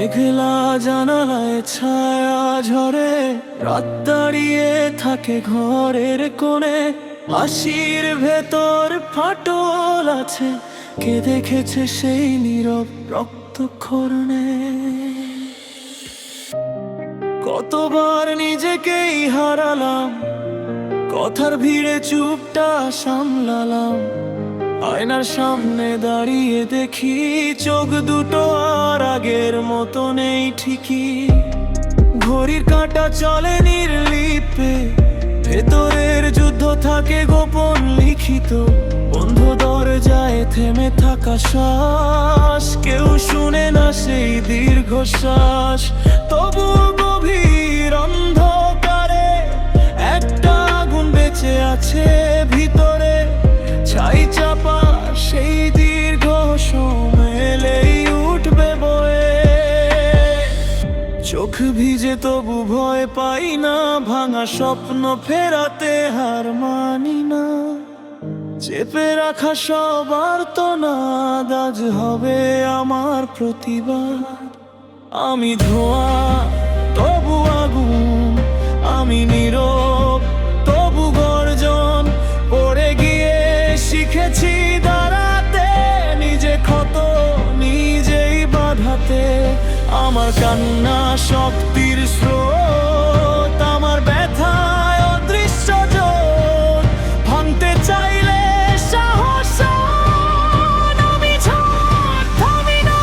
মেঘলা জানালায় ছায়া ঝরে, রাত দাঁড়িয়ে থাকে ঘরের কোণে। হাসির ভেতর ফাটল আছে, কে দেখেছে সেই নীরব রক্তক্ষরণে। কতবার নিজেকেই হারালাম, কথার ভিড়ে চুপটা সামলালাম। আয়নার সামনে দাঁড়িয়ে দেখি চোখ দুটো আর আগের মতো নেই ঠিকই। ঘড়ির কাঁটা চলে নির্লিপে, ভেতরের যুদ্ধ থাকে গোপন লিখিত। বন্ধ দরজায় থেমে থাকা শ্বাস, কেউ শুনে না সেই দীর্ঘশ্বাস। তবু গভীর অন্ধকারে একটা আগুন বেঁচে আছে ভিতরে। ছাই চাপা সেই দীর্ঘ সময়েই উঠবে বয়ে। চোখ ভিজে তবু ভয় পাই না, ভাঙা স্বপ্ন ফেরাতে হার মানি না। চেপে রাখা সবার তো না, আজ হবে আমার প্রতিবাদ। আমি ধোঁয়া তবু আগুন, আমি নীরব তবু গর্জন। পড়ে গিয়ে শিখেছি দাঁড়াতে, নিজে ক্ষত নিজেই বাঁধাতে। আমার কান্না শক্তির স্রোত, আমার ব্যথায় অদৃশ্য জোট। ভাঙতে চাইলে সাহস আন, আমি ঝড় থামি না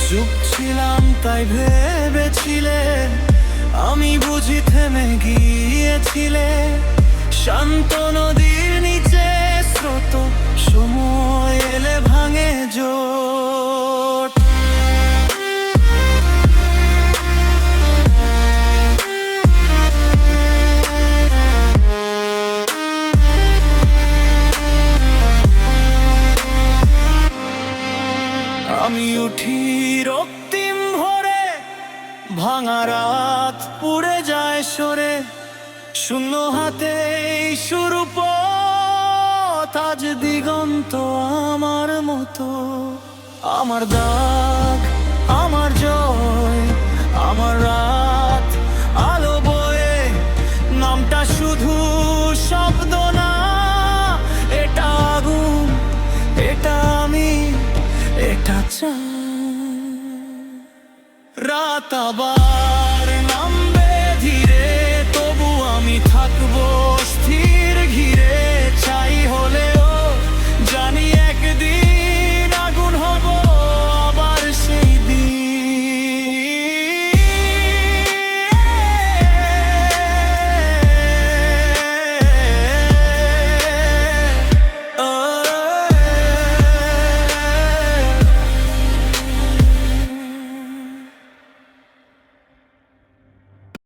চুপ ছিলাম তাই ভেবেছিলে আমি বুঝি থেমে গিয়েছিলে। শান্ত নদীর নিচে স্রোত, সময় এলে ভাঙে জোট। আমি উঠি রক্তিম ভরে, ভাঙা রাত পুড়ে যায় সরে। শূন্য হাতে শুরু পথ, আজ দিগন্ত আমার মতো। আমার দাগ, আমার জয়, আমার রাত আলো বয়ে। নামটা শুধু শব্দ না, এটা আগুন, এটা আমি, এটা চাই। রাত আবার